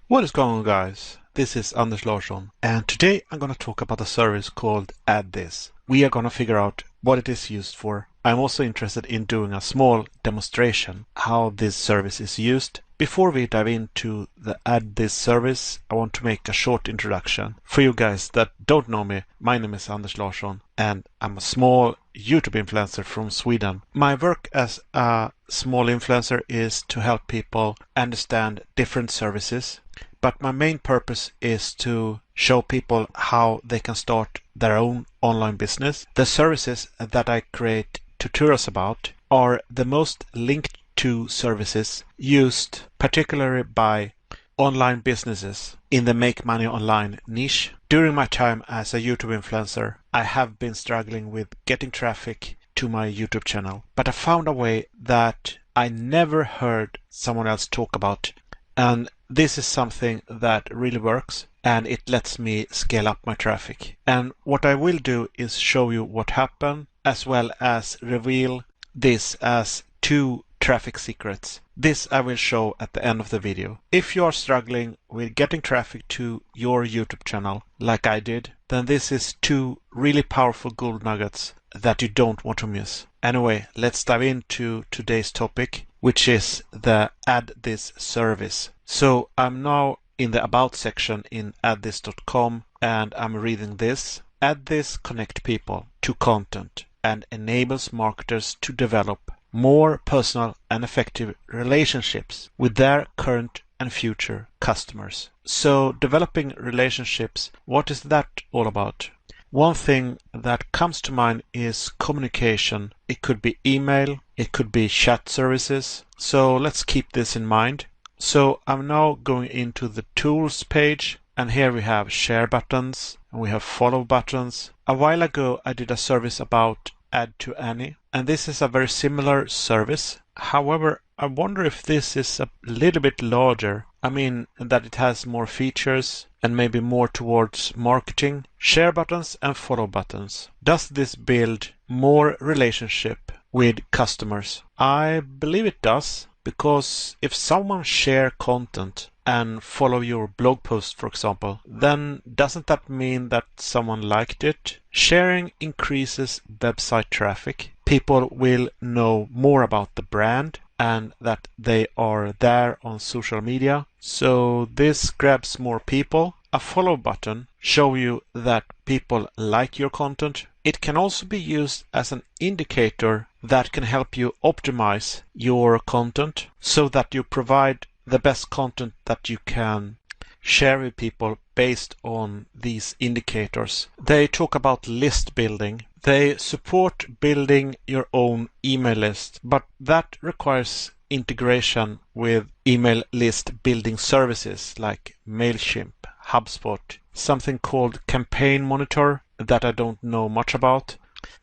What is going on, guys? This is Anders Larsson, and today I'm going to talk about a service called Add This. We are going to figure out what it is used for. I'm also interested in doing a small demonstration how this service is used. Before we dive into the Add This service, I want to make a short introduction. For you guys that don't know me, my name is Anders Larsson, and I'm a small YouTube influencer from Sweden. My work as a small influencer is to help people understand different services. But my main purpose is to show people how they can start their own online business. The services that I create tutorials about are the most linked to services used particularly by online businesses in the make money online niche. During my time as a YouTube influencer, I have been struggling with getting traffic to my YouTube channel, but I found a way that I never heard someone else talk about. And this is something that really works, and it lets me scale up my traffic. And what I will do is show you what happened, as well as reveal this as 2 traffic secrets. This I will show at the end of the video. If you are struggling with getting traffic to your YouTube channel, like I did, then this is 2 really powerful gold nuggets that you don't want to miss. Anyway, let's dive into today's topic, which is the Add This service. So I'm now in the About section in addthis.com, and I'm reading this. Add This connect people to content and enables marketers to develop more personal and effective relationships with their current and future customers. So developing relationships, what is that all about? One thing that comes to mind is communication. It could be email, it could be chat services. So let's keep this in mind. So I'm now going into the tools page, and here we have share buttons and we have follow buttons. A while ago I did a service about add to any, and this is a very similar service. However, I wonder if this is a little bit larger. I mean that it has more features and maybe more towards marketing. Share buttons and follow buttons. Does this build more relationship with customers? I believe it does, because if someone share content and follow your blog post, for example, then doesn't that mean that someone liked it? Sharing increases website traffic. People will know more about the brand and that they are there on social media. So this grabs more people. A follow button shows you that people like your content. It can also be used as an indicator that can help you optimize your content so that you provide the best content that you can share with people based on these indicators. They talk about list building. They support building your own email list, but that requires integration with email list building services like MailChimp, HubSpot, something called Campaign Monitor that I don't know much about.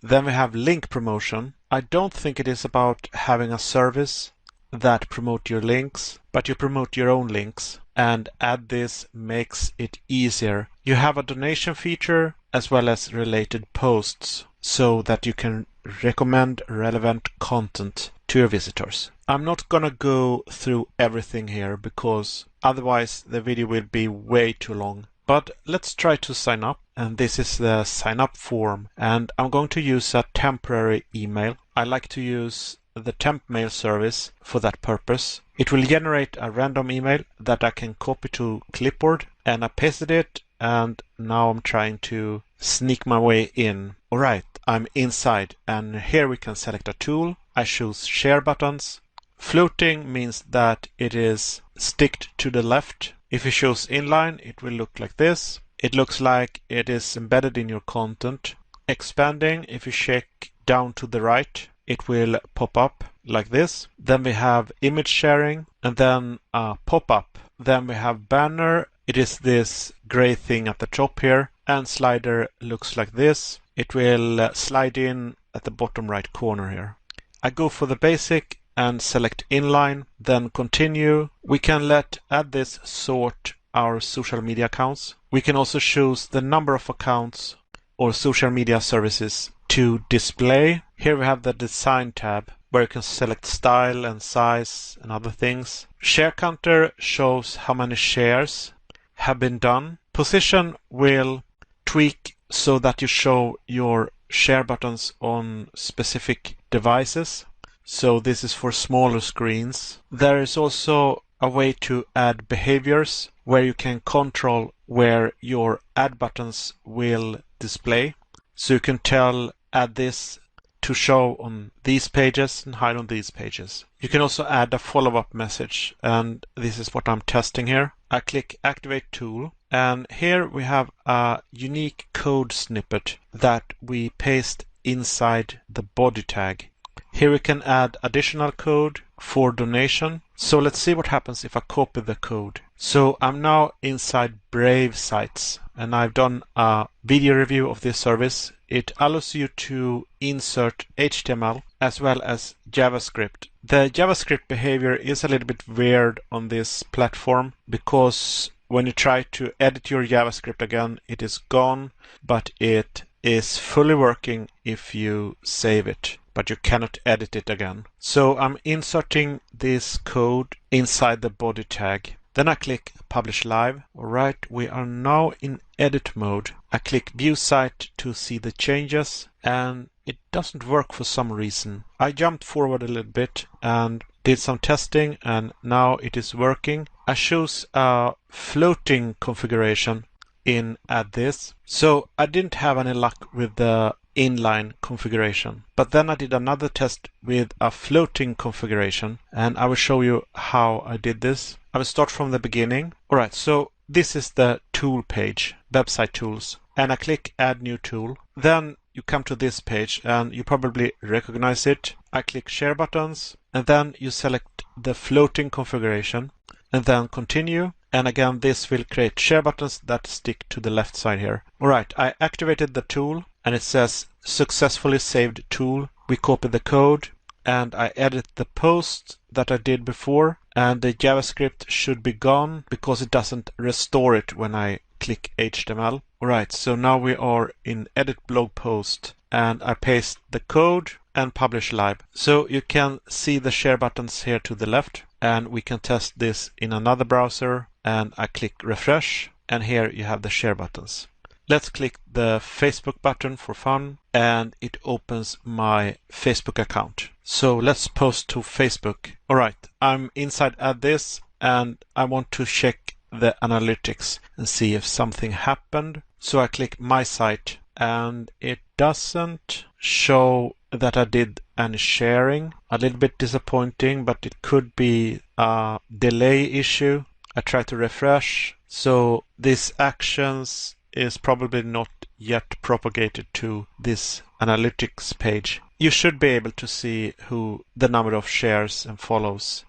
Then we have link promotion. I don't think it is about having a service that promote your links, but you promote your own links, and Add This makes it easier. You have a donation feature as well as related posts so that you can recommend relevant content to your visitors. I'm not gonna go through everything here because otherwise the video will be way too long. But let's try to sign up, and this is the sign up form, and I'm going to use a temporary email. I like to use the temp mail service for that purpose. It will generate a random email that I can copy to clipboard, and I pasted it, and now I'm trying to sneak my way in. Alright, I'm inside, and here we can select a tool. I choose share buttons. Floating means that it is sticked to the left. If you choose inline, it will look like this. It looks like it is embedded in your content. Expanding, if you check down to the right, it will pop up like this. Then we have image sharing, and then a pop-up. Then we have banner. It is this gray thing at the top here, and slider looks like this. It will slide in at the bottom right corner here. I go for the basic and select inline, then continue. We can Add This sort our social media accounts. We can also choose the number of accounts or social media services to display. Here we have the design tab where you can select style and size and other things. Share counter shows how many shares have been done. Position will tweak so that you show your share buttons on specific devices. So this is for smaller screens. There is also a way to add behaviors where you can control where your add buttons will display. So you can tell add this to show on these pages and hide on these pages. You can also add a follow-up message, and this is what I'm testing here. I click Activate Tool, and here we have a unique code snippet that we paste inside the body tag. Here we can add additional code for donation. So let's see what happens if I copy the code. So I'm now inside Brave Sites, and I've done a video review of this service. It allows you to insert HTML as well as JavaScript. The JavaScript behavior is a little bit weird on this platform because when you try to edit your JavaScript again, it is gone, but it is fully working if you save it, but you cannot edit it again. So I'm inserting this code inside the body tag. Then I click Publish Live. Alright, we are now in edit mode. I click View Site to see the changes, and it doesn't work for some reason. I jumped forward a little bit and did some testing, and now it is working. I choose a floating configuration in Add This. So I didn't have any luck with the inline configuration. But then I did another test with a floating configuration, and I will show you how I did this. I will start from the beginning. Alright, so this is the tool page, website tools, and I click Add New Tool. Then you come to this page, and you probably recognize it. I click Share Buttons, and then you select the floating configuration, and then Continue. And again, this will create share buttons that stick to the left side here. Alright, I activated the tool, and it says Successfully Saved Tool. We copy the code, and I edit the post that I did before, and the JavaScript should be gone because it doesn't restore it when I click HTML. Alright, so now we are in Edit Blog Post, and I paste the code and Publish Live. So you can see the share buttons here to the left, and we can test this in another browser, and I click Refresh, and here you have the share buttons. Let's click the Facebook button for fun, and it opens my Facebook account. So let's post to Facebook. Alright, I'm inside Add This, and I want to check the analytics and see if something happened. So I click My Site, and it doesn't show that I did any sharing. A little bit disappointing, but it could be a delay issue. I try to refresh. So these actions is probably not yet propagated to this analytics page. You should be able to see the number of shares and follows.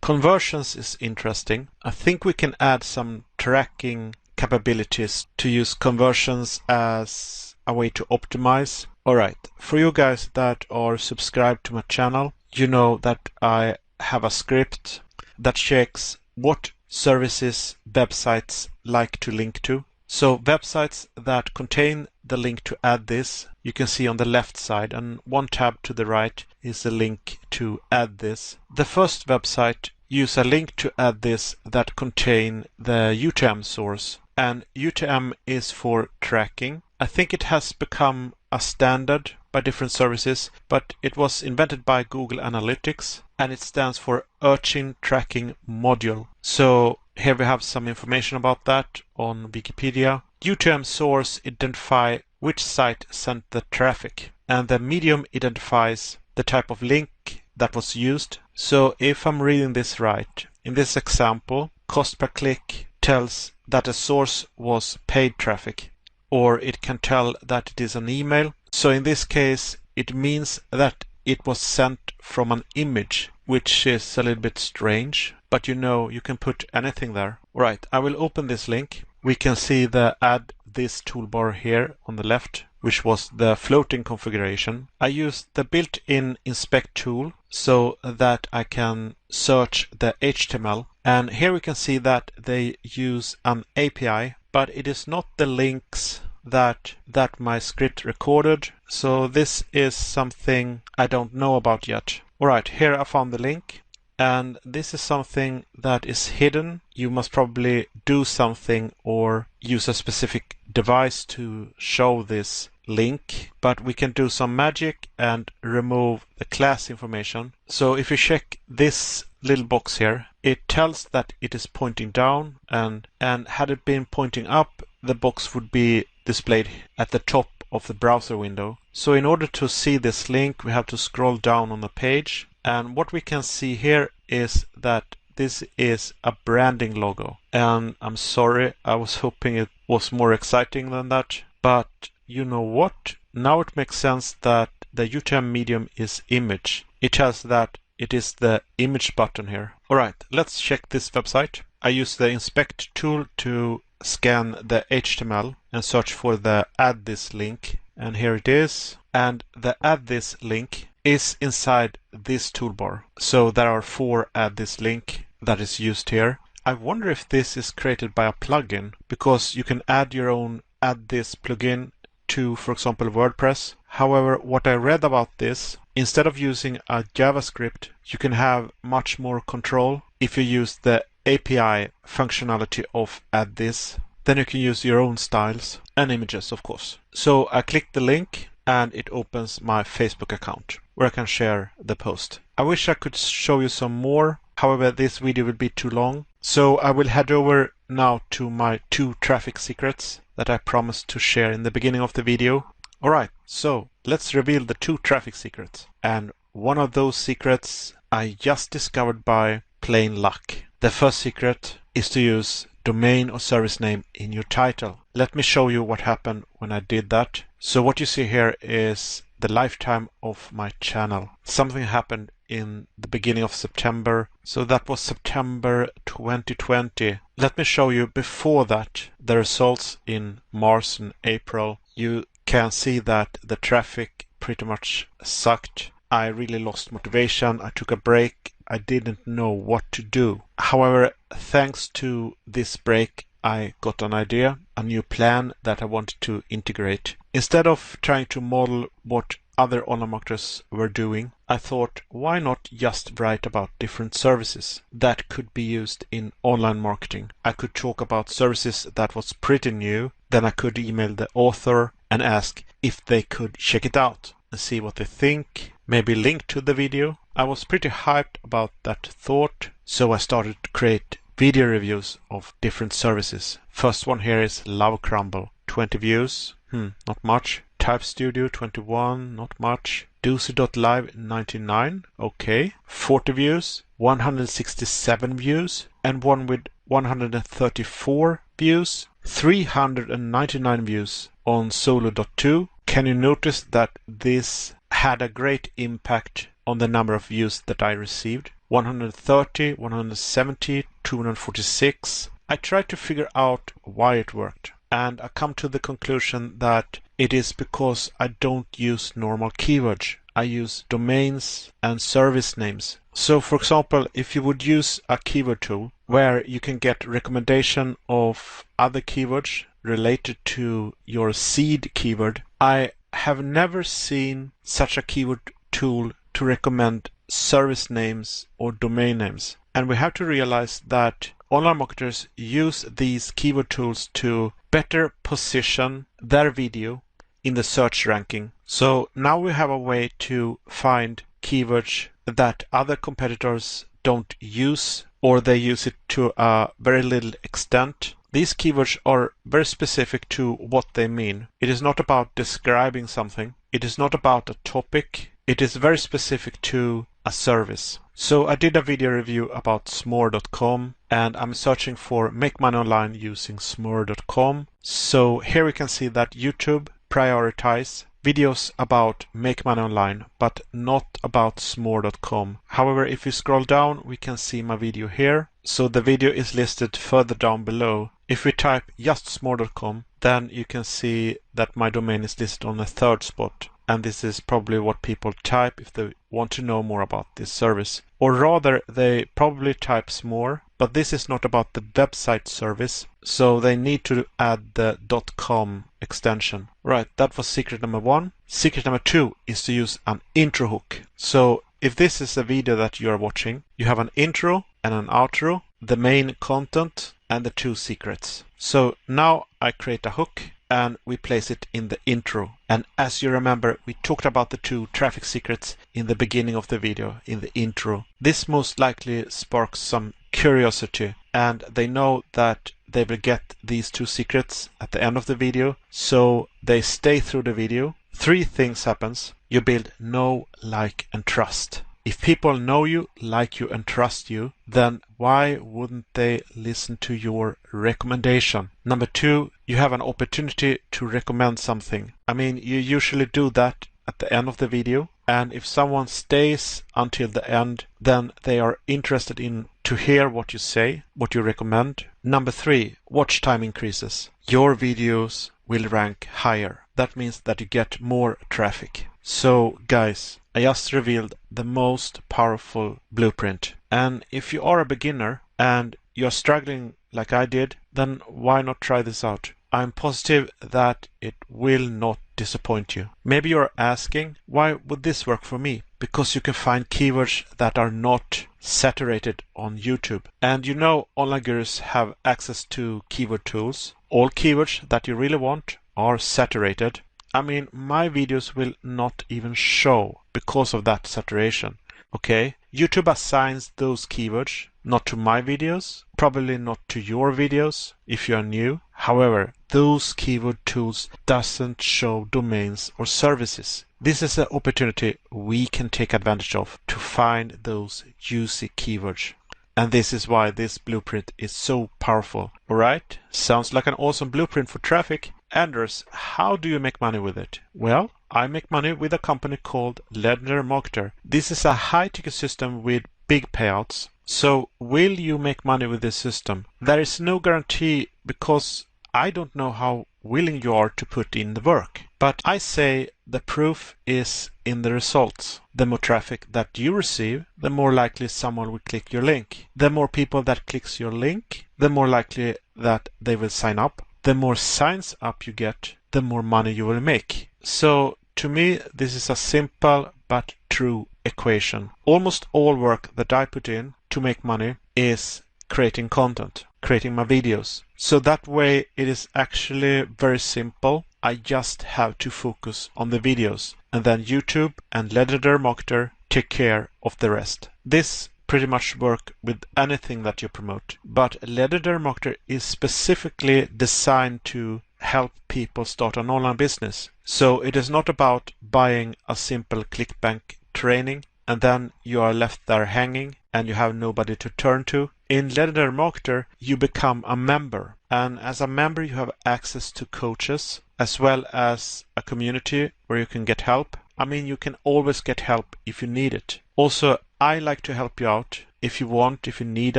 Conversions is interesting. I think we can add some tracking capabilities to use conversions as a way to optimize. Alright, for you guys that are subscribed to my channel, you know that I have a script that checks what services websites like to link to. So websites that contain the link to Add This, you can see on the left side, and one tab to the right is a link to Add This. The first website use a link to Add This that contain the UTM source, and UTM is for tracking. I think it has become a standard by different services, but it was invented by Google Analytics, and it stands for Urchin Tracking Module. So here we have some information about that on Wikipedia. UTM source identify which site sent the traffic, and the medium identifies the type of link that was used. So if I'm reading this right, in this example, cost per click tells that a source was paid traffic, or it can tell that it is an email. So in this case, it means that it was sent from an image, which is a little bit strange, but you can put anything there. Right, I will open this link. We can see the Add This toolbar here on the left, which was the floating configuration. I used the built-in inspect tool so that I can search the HTML. And here we can see that they use an API, but it is not the links that my script recorded. So this is something I don't know about yet. Alright, here I found the link. and this is something that is hidden. You must probably do something or use a specific device to show this link, but we can do some magic and remove the class information. So if you check this little box here, it tells that it is pointing down, and had it been pointing up, the box would be displayed at the top of the browser window. So in order to see this link, we have to scroll down on the page, and what we can see here is that this is a branding logo. And I'm sorry, I was hoping it was more exciting than that, but you know what? Now it makes sense that the UTM medium is image. It tells that it is the image button here. Alright, let's check this website. I use the inspect tool to scan the HTML and search for the add this link, and here it is. And the add this link is inside this toolbar. So there are 4 add this link that is used here. I wonder if this is created by a plugin, because you can add your own add this plugin to, for example, WordPress. However, what I read about this, instead of using a JavaScript, you can have much more control if you use the API functionality of add this. Then you can use your own styles and images, of course. So I click the link and it opens my Facebook account where I can share the post. I wish I could show you some more. However, this video will be too long. So I will head over now to my 2 traffic secrets that I promised to share in the beginning of the video. Alright, so let's reveal the 2 traffic secrets. And one of those secrets I just discovered by plain luck. The first secret is to use domain or service name in your title. Let me show you what happened when I did that. So what you see here is the lifetime of my channel. Something happened in the beginning of September. So that was September 2020. Let me show you before that the results in March and April. You can see that the traffic pretty much sucked. I really lost motivation. I took a break. I didn't know what to do. However, thanks to this break, I got an idea, a new plan that I wanted to integrate. Instead of trying to model what other online marketers were doing, I thought, why not just write about different services that could be used in online marketing? I could talk about services that was pretty new, then I could email the author and ask if they could check it out and see what they think, maybe link to the video. I was pretty hyped about that thought, so I started to create video reviews of different services. First one here is Love Crumble, 20 views, not much. Type Studio 21, not much. Doozy.live 99, okay. 40 views, 167 views, and one with 134 views, 399 views on Solo.2. Can you notice that this had a great impact on the number of views that I received? 130, 170, 246. I tried to figure out why it worked, and I come to the conclusion that it is because I don't use normal keywords. I use domains and service names. So for example, if you would use a keyword tool where you can get recommendation of other keywords related to your seed keyword, I have never seen such a keyword tool to recommend service names or domain names. And we have to realize that online marketers use these keyword tools to better position their video in the search ranking. So now we have a way to find keywords that other competitors don't use, or they use it to a very little extent. These keywords are very specific to what they mean. It is not about describing something. It is not about a topic. It is very specific to a service. So I did a video review about smore.com, and I'm searching for make money online using smore.com. So here we can see that YouTube prioritize videos about make money online, but not about smore.com. However, if we scroll down, we can see my video here. So the video is listed further down below. If we type just smore.com, then you can see that my domain is listed on the 3rd spot. And this is probably what people type if they want to know more about this service. Or rather, they probably type Smore, but this is not about the website service, so they need to add the .com extension. Right, that was secret number 1. Secret number 2 is to use an intro hook. So if this is a video that you are watching, you have an intro and an outro, the main content, and the 2 secrets. So now I create a hook and we place it in the intro. And as you remember, we talked about the 2 traffic secrets in the beginning of the video, in the intro. This most likely sparks some curiosity, and they know that they will get these 2 secrets at the end of the video, so they stay through the video. 3 things happens. You build know, like, and trust. If people know you, like you, and trust you, then why wouldn't they listen to your recommendation? Number 2, you have an opportunity to recommend something. I mean, you usually do that at the end of the video, and if someone stays until the end, then they are interested in to hear what you say, what you recommend. Number 3, watch time increases. Your videos will rank higher. That means that you get more traffic. So guys, I just revealed the most powerful blueprint. And if you are a beginner and you're struggling like I did, then why not try this out? I'm positive that it will not disappoint you. Maybe you're asking, why would this work for me? Because you can find keywords that are not saturated on YouTube. And you know, online gurus have access to keyword tools. All keywords that you really want are saturated. I mean, my videos will not even show because of that saturation. Okay, YouTube assigns those keywords not to my videos, probably not to your videos if you are new. However, those keyword tools doesn't show domains or services. This is an opportunity we can take advantage of to find those juicy keywords. And this is why this blueprint is so powerful. Alright, sounds like an awesome blueprint for traffic. Anders, how do you make money with it? Well, I make money with a company called Legendary Marketer. This is a high-ticket system with big payouts. So, will you make money with this system? There is no guarantee because I don't know how willing you are to put in the work. But I say the proof is in the results. The more traffic that you receive, the more likely someone will click your link. The more people that clicks your link, the more likely that they will sign up. The more signs up you get, the more money you will make. So to me, this is a simple but true equation. Almost all work that I put in to make money is creating content, creating my videos. So that way it is actually very simple. I just have to focus on the videos, and then YouTube and Legendary Marketer take care of the rest. This pretty much work with anything that you promote. But Legendary Marketer is specifically designed to help people start an online business. So it is not about buying a simple ClickBank training and then you are left there hanging and you have nobody to turn to. In Legendary Marketer, you become a member. And as a member, you have access to coaches as well as a community where you can get help. I mean, you can always get help if you need it. Also, I like to help you out if you want, if you need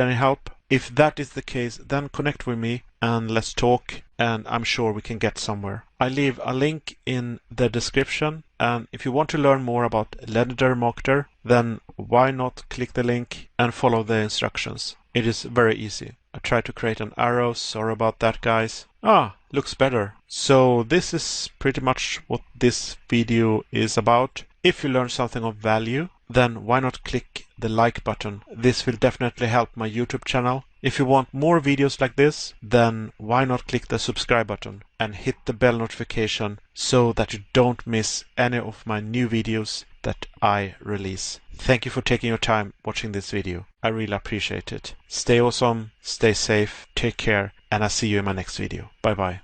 any help. If that is the case, then connect with me and let's talk, and I'm sure we can get somewhere. I leave a link in the description, and if you want to learn more about Legendary Marketer, then why not click the link and follow the instructions. It is very easy. I tried to create an arrow, sorry about that guys. Looks better. So this is pretty much what this video is about. If you learned something of value, then why not click the like button? This will definitely help my YouTube channel. If you want more videos like this, then why not click the subscribe button and hit the bell notification so that you don't miss any of my new videos that I release. Thank you for taking your time watching this video. I really appreciate it. Stay awesome, stay safe, take care, and I'll see you in my next video. Bye bye.